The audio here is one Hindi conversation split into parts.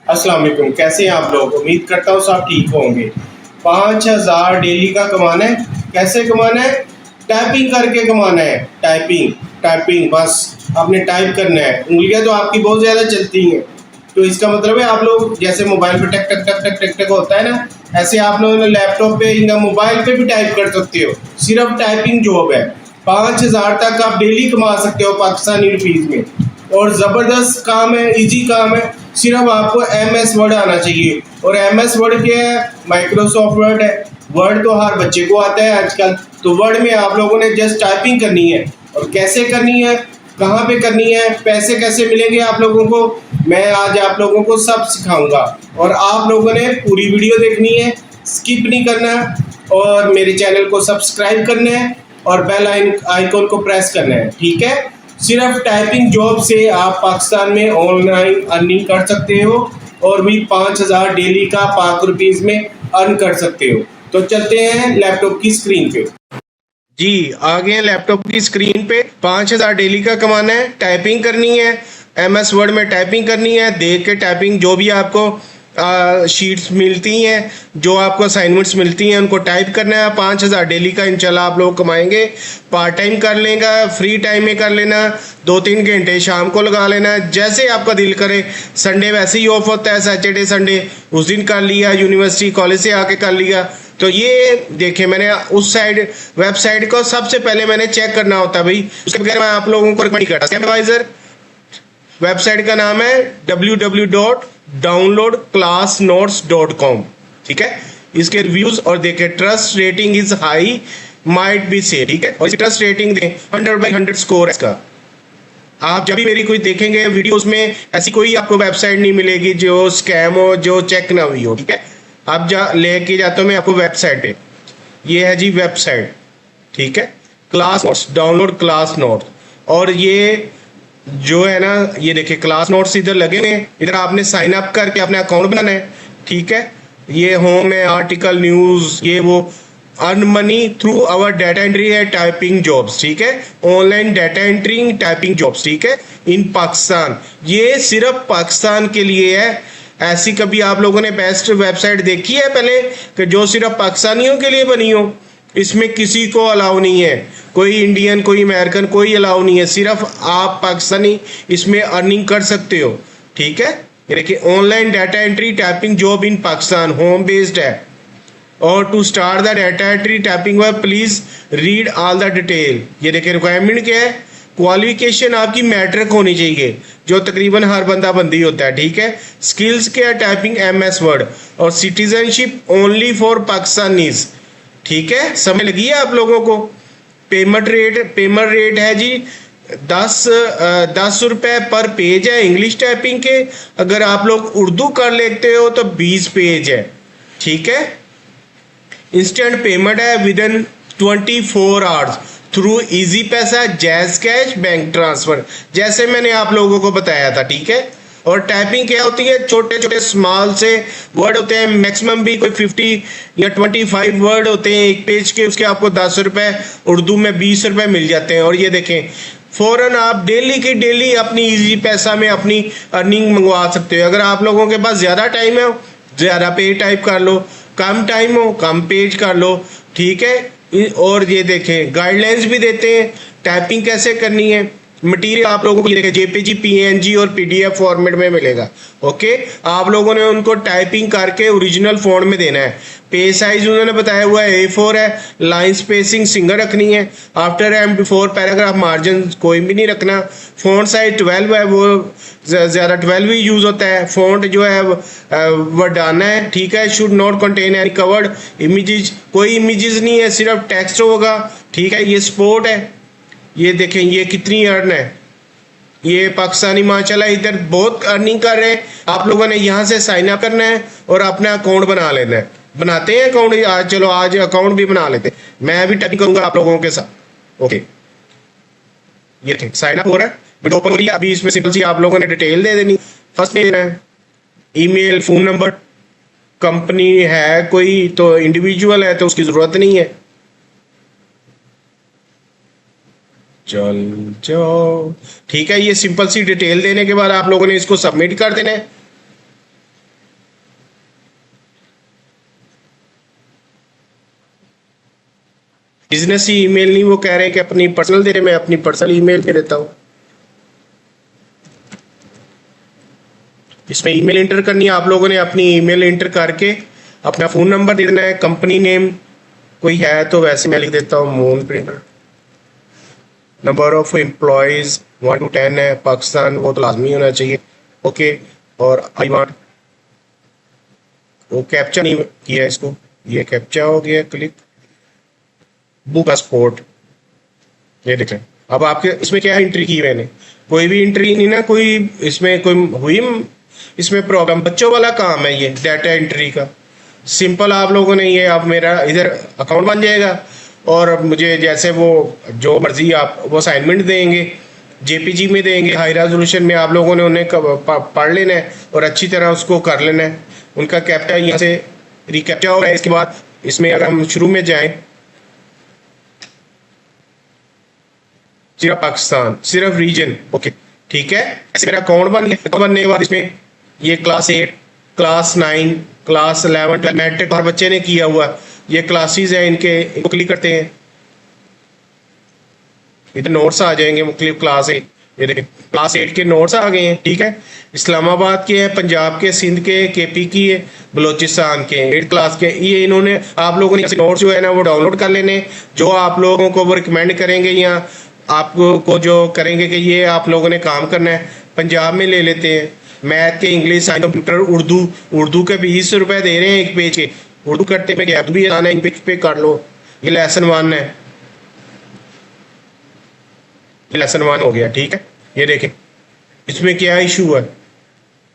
अस्सलाम वालेकुम। कैसे हैं आप लोग? उम्मीद करता हूँ सब ठीक होंगे। 5,000 डेली का कमाना है। कैसे कमाना है? टाइपिंग करके कमाना है। टाइपिंग टाइपिंग बस आपने टाइप करना है। उंगलियां तो आपकी बहुत ज़्यादा चलती हैं, तो इसका मतलब है आप लोग जैसे मोबाइल पे टक टक टक टक टक टक होता है ना, ऐसे आप लोगों ने लैपटॉप पे या मोबाइल पे भी टाइप कर सकते हो। सिर्फ टाइपिंग जॉब है। 5,000 तक आप डेली कमा सकते हो पाकिस्तानी रुपीज़ में। और ज़बरदस्त काम है, इजी काम है। सिर्फ आपको एम एस वर्ड आना चाहिए। और एम एस वर्ड क्या है? माइक्रोसॉफ्ट वर्ड है। वर्ड तो हर बच्चे को आता है आजकल। तो वर्ड में आप लोगों ने जस्ट टाइपिंग करनी है। और कैसे करनी है, कहाँ पे करनी है, पैसे कैसे मिलेंगे आप लोगों को, मैं आज आप लोगों को सब सिखाऊंगा। और आप लोगों ने पूरी वीडियो देखनी है, स्किप नहीं करना है। और मेरे चैनल को सब्सक्राइब करना है और बेल आइकन को प्रेस करना है, ठीक है। सिर्फ टाइपिंग जॉब से आप पाकिस्तान में ऑनलाइन अर्निंग कर सकते हो और भी 5,000 डेली का पाक रुपीज़ में अर्न कर सकते हो। तो चलते हैं लैपटॉप की स्क्रीन पे। जी आ गए हैं लैपटॉप की स्क्रीन पे। 5,000 डेली का कमाना है, टाइपिंग करनी है, एम एस वर्ड में टाइपिंग करनी है, देख के टाइपिंग जो भी आपको शीट्स मिलती हैं, जो आपको असाइनमेंट्स मिलती हैं उनको टाइप करना है। 5,000 डेली का इंशाल्लाह आप लोग कमाएंगे। पार्ट टाइम कर लेगा, फ्री टाइम में कर लेना, 2-3 घंटे शाम को लगा लेना, जैसे आपका दिल करे। संडे वैसे ही ऑफ होता है, सैटरडे संडे, उस दिन कर लिया, यूनिवर्सिटी कॉलेज से आके कर लिया। तो ये देखें, मैंने उस साइड वेबसाइट को सबसे पहले मैंने चेक करना होता है भाई, उसके बगैर मैं आप लोगों को रिकमेंड करता। स्कैमवाइजर वेबसाइट का नाम है www.downloadclassnotes.com, ठीक है। इसके रिव्यूज और देखें, trust rating is high, might be से, ठीक है। और इसी ट्रस्ट रेटिंग दें, 100/100 स्कोर है इसका। आप जब भी मेरी कोई देखेंगे वीडियोस में, ऐसी कोई आपको वेबसाइट नहीं मिलेगी जो स्कैम हो, जो चेक ना हुई हो, ठीक है। आप लेके जाता हूँ मैं आपको वेबसाइट पे। ये है जी वेबसाइट, ठीक है, class notes, download class notes. और ये जो है ना, ये देखिए क्लास नोट्स इधर लगे हुए हैं। इधर आपने साइन अप करके अपना अकाउंट बनाना है, ठीक है। ये होम है, आर्टिकल, न्यूज, ये वो। Earn money through our data entry है, टाइपिंग जॉब्स, ठीक है। Online data entry typing jobs, ठीक है, इन पाकिस्तान। ये सिर्फ पाकिस्तान के लिए है। ऐसी कभी आप लोगों ने बेस्ट वेबसाइट देखी है पहले कि जो सिर्फ पाकिस्तानियों के लिए बनी हो? इसमें किसी को अलाउ नहीं है, कोई इंडियन, कोई अमेरिकन, कोई अलाउ नहीं है। सिर्फ आप पाकिस्तानी इसमें अर्निंग कर सकते हो, ठीक है। ये देखिए, online data entry typing job in Pakistan, home based है। और to start the data entry typing web please read all the detail. ये देखिए, रिक्वायरमेंट क्या है? क्वालिफिकेशन आपकी मैट्रिक होनी चाहिए, जो तकरीबन हर बंदा बंदी होता है, ठीक है। स्किल्स क्या है? Typing, M S Word. और सिटीजनशिप ओनली फॉर पाकिस्तानीज, ठीक है। समझ लगी है आप लोगों को? पेमेंट रेट है जी 10 रुपए पर पेज है इंग्लिश टाइपिंग के। अगर आप लोग उर्दू कर लेते हो तो 20 पेज है, ठीक है। इंस्टेंट पेमेंट है with in 24 hours through easy पैसा, जैज कैश, बैंक ट्रांसफर, जैसे मैंने आप लोगों को बताया था, ठीक है। और टाइपिंग क्या होती है? छोटे छोटे स्मॉल से वर्ड होते हैं, मैक्सिमम भी कोई 50 या 25 वर्ड होते हैं एक पेज के, उसके आपको 10 रुपए, उर्दू में 20 रुपए मिल जाते हैं। और ये देखें, फौरन आप डेली की डेली अपनी इजी पैसा में अपनी अर्निंग मंगवा सकते हो। अगर आप लोगों के पास ज़्यादा टाइम है, ज़्यादा पेज टाइप कर लो, कम टाइम हो, कम पेज कर लो, ठीक है। और ये देखें, गाइडलाइंस भी देते हैं टाइपिंग कैसे करनी है। मटेरियल आप लोगों को ये देखें, जेपीजी, पीएनजी और पीडीएफ फॉर्मेट में मिलेगा, ओके। आप लोगों ने उनको टाइपिंग करके ओरिजिनल फॉर्म में देना है। पेज साइज उन्होंने बताया हुआ है A4 है। लाइन स्पेसिंग सिंगल रखनी है। After and before paragraph margin कोई भी नहीं रखना। फ़ॉन्ट साइज 12 है, वो ज़्यादा 12 ही यूज़ होता है। फ़ॉन्ट जो है वो डालना है, ठीक है। Should not contain any covered images, कोई इमेजेस नहीं है, सिर्फ टेक्स्ट होगा, ठीक है। ये स्पोर्ट है। ये देखें, ये कितनी अर्न है। ये पाकिस्तानी माशाल्लाह इधर बहुत अर्निंग कर रहे हैं। आप लोगों ने यहाँ से साइन अप करना है और अपना अकाउंट बना लेना है। बनाते हैं अकाउंट आज? चलो आज अकाउंट भी बना लेते हैं। मैं भी टाइप करूंगा आप लोगों के साथ, ओके। ये देखें, साइन अप हो रहा है, बट ओपन हो गया। अभी इसमें सिंपल सी आप लोगों ने डिटेल दे देनी। फर्स्ट में है ईमेल, फोन नंबर, कंपनी है कोई तो इंडिविजुअल है तो उसकी जरूरत नहीं है। चल जाओ, ठीक है। ये सिंपल सी डिटेल देने के बाद आप लोगों ने इसको सबमिट कर देना है। बिजनेस ही ईमेल नहीं, वो कह रहे हैं कि अपनी पर्सनल दे रहे, मैं अपनी पर्सनल ईमेल दे देता हूँ। इसमें ईमेल एंटर करनी है, आप लोगों ने अपनी ईमेल एंटर करके अपना फ़ोन नंबर दे देना है, कंपनी नेम कोई है तो वैसे मैं लिख देता हूँ moon printer. Number of employees 1 to 10 है, पाकिस्तान वो तो लाजमी होना चाहिए। ओके, और आई वांट, वो कैप्चा नहीं किया इसको, ये कैप्चा हो गया, क्लिक बुक पासपोर्ट, ये देखें। अब आपके इसमें क्या एंट्री की मैंने, कोई भी एंट्री नहीं ना, कोई इसमें कोई हुई इसमें प्रॉब्लम, बच्चों वाला काम है ये डाटा एंट्री का। सिंपल आप लोगों ने ये, अब मेरा इधर अकाउंट बन जाएगा और मुझे जैसे वो जो मर्जी आप वो असाइनमेंट देंगे, जेपीजी में देंगे, हाई रेजोल्यूशन में, आप लोगों ने उन्हें पढ़ लेना है और अच्छी तरह उसको कर लेना है। उनका कैप्चा यहाँ से रिकैप्चा होगा। इसके बाद इसमें अगर हम शुरू में जाएं, सिर्फ पाकिस्तान, सिर्फ रीजन, ओके ठीक है। ऐसे मेरा अकाउंट बन गया। बनने के बाद इसमें ये क्लास 8, क्लास 9, क्लास 11, 12 मैट्रिक हर बच्चे ने किया हुआ, ये क्लासेस हैं इनको क्लिक करते हैं, इधर नोट्स आ जाएंगे मुख्तलिफ क्लास 8, ये देखें क्लास 8 के नोट्स आ गए हैं, ठीक है। इस्लामाबाद के हैं, पंजाब के, सिंध के, केपी की है, बलोचिस्तान के 8 क्लास के। ये इन्होंने आप लोगों ने नोट्स जो है ना वो डाउनलोड कर लेने, जो आप लोगों को वो रिकमेंड करेंगे या आपको जो करेंगे कि ये आप लोगों ने काम करना है। पंजाब में ले लेते हैं, मैथ के, इंग्लिश, साइंस, कंप्यूटर, उर्दू के 20 रुपए दे रहे हैं एक पेज के। उर्दू करते पे क्या भी आना है, एक पेज पे कर लो। ये लेसन 1 है, ये लेसन 1 हो गया, ठीक है। ये देखें इसमें क्या इशू है,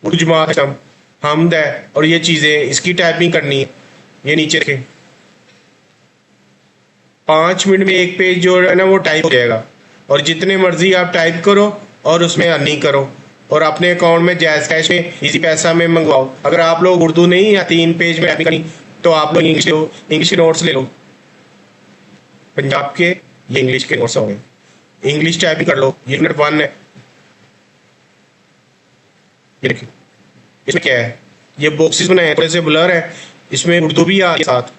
उर्दू जमात हमद है और ये चीज़ें इसकी टाइपिंग करनी है। ये नीचे देखें 5 मिनट में एक पेज जो है ना वो टाइप हो जाएगा और जितने मर्जी आप टाइप करो और उसमें अर्निंग करो और अपने अकाउंट में जैज़ कैश में, इजी पैसा में मंगवाओ। अगर आप लोग उर्दू नहीं या 3 पेज में टाइपिंग करनी तो आप लोग इंग्लिश के नोट्स ले लो, पंजाब के ये इंग्लिश के नोट्स हो गए, इंग्लिश टाइपिंग कर लो। ये यूनिट 1 है, ये देखिए इसमें क्या है, ये बॉक्सेस बनाए हैं, थोड़े से ब्लर है, इसमें उर्दू भी आ रही है साथ,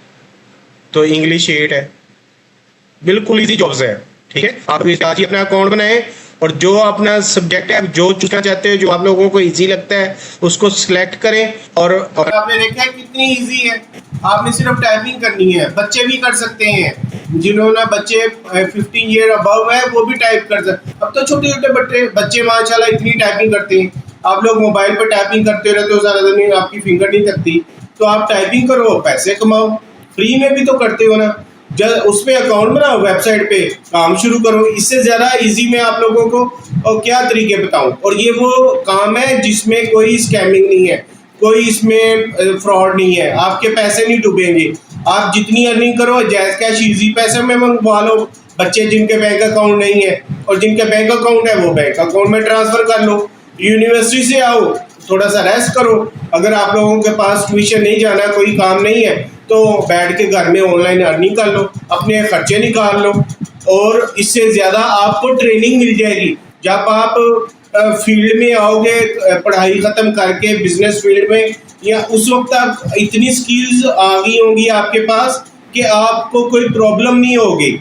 तो इंग्लिश 8 है। बिल्कुल इजी जॉब्स है, ठीक है। आप इस आज ही अपना अकाउंट बनाएं और जो अपना सब्जेक्ट है, जो चुनना चाहते हो, जो आप लोगों को इजी लगता है उसको सिलेक्ट करें। और आपने देखा है कितनी इजी है, आपने सिर्फ टाइपिंग करनी है। बच्चे भी कर सकते हैं, जिन्होंने बच्चे 15 ईयर अबव है वो भी टाइप कर सकते। अब तो छोटे छोटे बच्चे माशाल्लाह इतनी टाइपिंग करते हैं। आप लोग मोबाइल पर टाइपिंग करते रहते हो सारा दिन, आपकी फिंगर नहीं थकती, तो आप टाइपिंग करो, पैसे कमाओ, फ्री में भी तो करते हो ना। जब उसमें अकाउंट बनाओ, वेबसाइट पे काम शुरू करो। इससे ज़्यादा इजी मैं आप लोगों को और क्या तरीके बताऊं। और ये वो काम है जिसमें कोई स्कैमिंग नहीं है, कोई इसमें फ्रॉड नहीं है, आपके पैसे नहीं डूबेंगे। आप जितनी अर्निंग करो, जैज़ कैश इजी पैसे में मंगवा लो। बच्चे जिनके बैंक अकाउंट नहीं है और जिनके बैंक अकाउंट है वो बैंक अकाउंट में ट्रांसफ़र कर लो। यूनिवर्सिटी से आओ, थोड़ा सा रेस्ट करो। अगर आप लोगों के पास ट्यूशन नहीं जाना, कोई काम नहीं है, तो बैठ के घर में ऑनलाइन अर्निंग कर लो, अपने खर्चे निकाल लो और इससे ज़्यादा आपको ट्रेनिंग मिल जाएगी। जब आप फील्ड में आओगे, पढ़ाई ख़त्म करके बिजनेस फील्ड में, या उस वक्त आप इतनी स्किल्स आ गई होंगी आपके पास कि आपको कोई प्रॉब्लम नहीं होगी।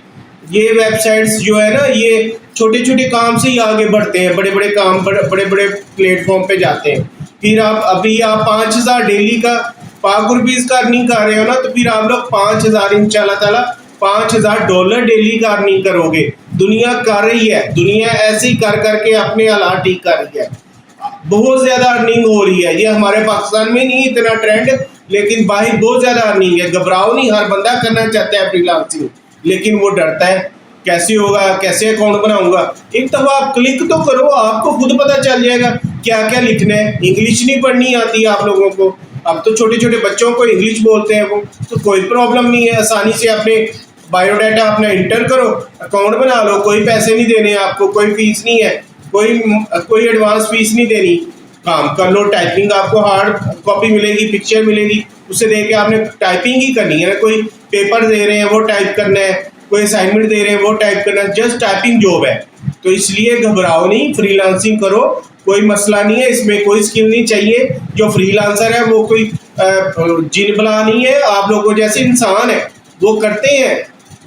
ये वेबसाइट्स जो है ना, ये छोटे छोटे काम से ही आगे बढ़ते हैं, बड़े बड़े काम बड़े बड़े प्लेटफॉर्म पे जाते हैं। फिर आप अभी आप 5000 डेली का ₹5 का अर्निंग कर रहे हो ना, तो फिर आप लोग 5000 इंशाल्लाह ताला $5000 डेली का अर्निंग करोगे। दुनिया कर रही है, दुनिया ऐसे ही कर करके अपने हालात ठीक कर रही है, बहुत ज़्यादा अर्निंग हो रही है। ये हमारे पाकिस्तान में नहीं इतना ट्रेंड, लेकिन बाहर बहुत ज़्यादा अर्निंग है। घबराओ नहीं, हर बंदा करना चाहता है फ्रीलांसिंग, लेकिन वो डरता है कैसे होगा, कैसे अकाउंट बनाऊंगा। एक दफ़ा आप क्लिक तो करो, आपको खुद पता चल जाएगा क्या क्या लिखना है। इंग्लिश नहीं पढ़नी आती आप लोगों को, अब तो छोटे छोटे बच्चों को इंग्लिश बोलते हैं वो, तो कोई प्रॉब्लम नहीं है। आसानी से अपने बायोडाटा अपना इंटर करो, अकाउंट बना लो, कोई पैसे नहीं देने आपको, कोई फीस नहीं है, कोई एडवांस फीस नहीं देनी, काम कर लो। टाइपिंग आपको हार्ड कॉपी मिलेगी, पिक्चर मिलेगी, उसे दे के आपने टाइपिंग ही करनी है ना। कोई पेपर दे रहे हैं वो टाइप करना है, कोई असाइनमेंट दे रहे हैं वो टाइप करना है, जस्ट टाइपिंग जॉब है। तो इसलिए घबराओ नहीं, फ्रीलांसिंग करो, कोई मसला नहीं है, इसमें कोई स्किल नहीं चाहिए। जो फ्रीलांसर है वो कोई जिन बला नहीं है, आप लोगों जैसे इंसान है, वो करते हैं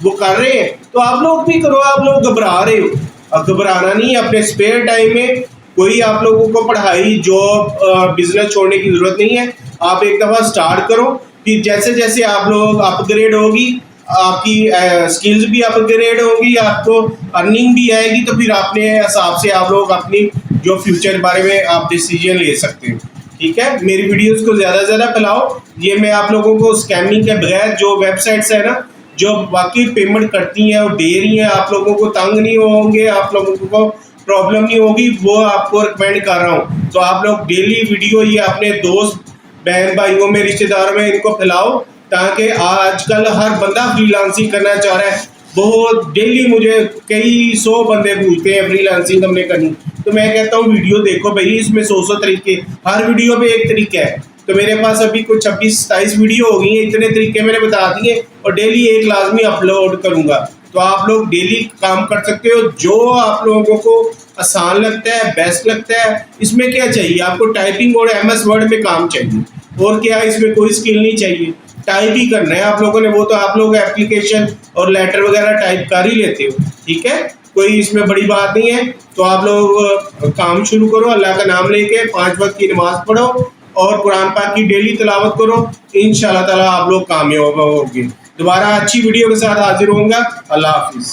वो कर रहे हैं तो आप लोग भी करो। आप लोग घबरा रहे हो, अब घबराना नहीं है। अपने स्पेयर टाइम में कोई आप लोगों को पढ़ाई जॉब बिजनेस छोड़ने की जरूरत नहीं है। आप एक दफ़ा स्टार्ट करो, फिर जैसे जैसे आप लोग अपग्रेड होगी, आपकी स्किल्स भी अपग्रेड होंगी, आपको अर्निंग भी आएगी, तो फिर अपने हिसाब से आप लोग अपनी जो फ्यूचर के बारे में आप डिसीजन ले सकते हो। ठीक है, मेरी वीडियोस को ज़्यादा से ज़्यादा फैलाओ। ये मैं आप लोगों को स्कैमिंग के बगैर जो वेबसाइट्स है ना, जो वाकई पेमेंट करती हैं और दे रही हैं, आप लोगों को तंग नहीं होंगे, आप लोगों को प्रॉब्लम नहीं होगी, वो आपको रिकमेंड कर रहा हूँ। तो आप लोग डेली वीडियो ये अपने दोस्त बहन भाइयों में रिश्तेदारों में इनको फैलाओ, ताकि आजकल हर बंदा फ्रीलांसिंग करना चाह रहा है। बहुत डेली मुझे कई 100 बंदे पूछते हैं फ्रीलांसिंग हमने करनी, तो मैं कहता हूँ वीडियो देखो भाई, इसमें 100 तरीके, हर वीडियो पे एक तरीका है। तो मेरे पास अभी कुछ 26-27 वीडियो हो गई हैं, इतने तरीके मैंने बता दिए, और डेली एक लाजमी अपलोड करूँगा। तो आप लोग डेली काम कर सकते हो, जो आप लोगों को आसान लगता है, बेस्ट लगता है। इसमें क्या चाहिए आपको? टाइपिंग और MS वर्ड में काम चाहिए, और क्या इसमें कोई स्किल नहीं चाहिए, टाइप ही करना है आप लोगों ने। वो तो आप लोग एप्लीकेशन और लेटर वगैरह टाइप कर ही लेते हो, ठीक है, कोई इसमें बड़ी बात नहीं है। तो आप लोग काम शुरू करो, अल्लाह का नाम लेके 5 वक्त की नमाज पढ़ो और कुरान पाक की डेली तिलावत करो। इंशाल्लाह ताला आप लोग कामयाब होंगे। दोबारा अच्छी वीडियो के साथ हाजिर होऊंगा। अल्लाह हाफिज़।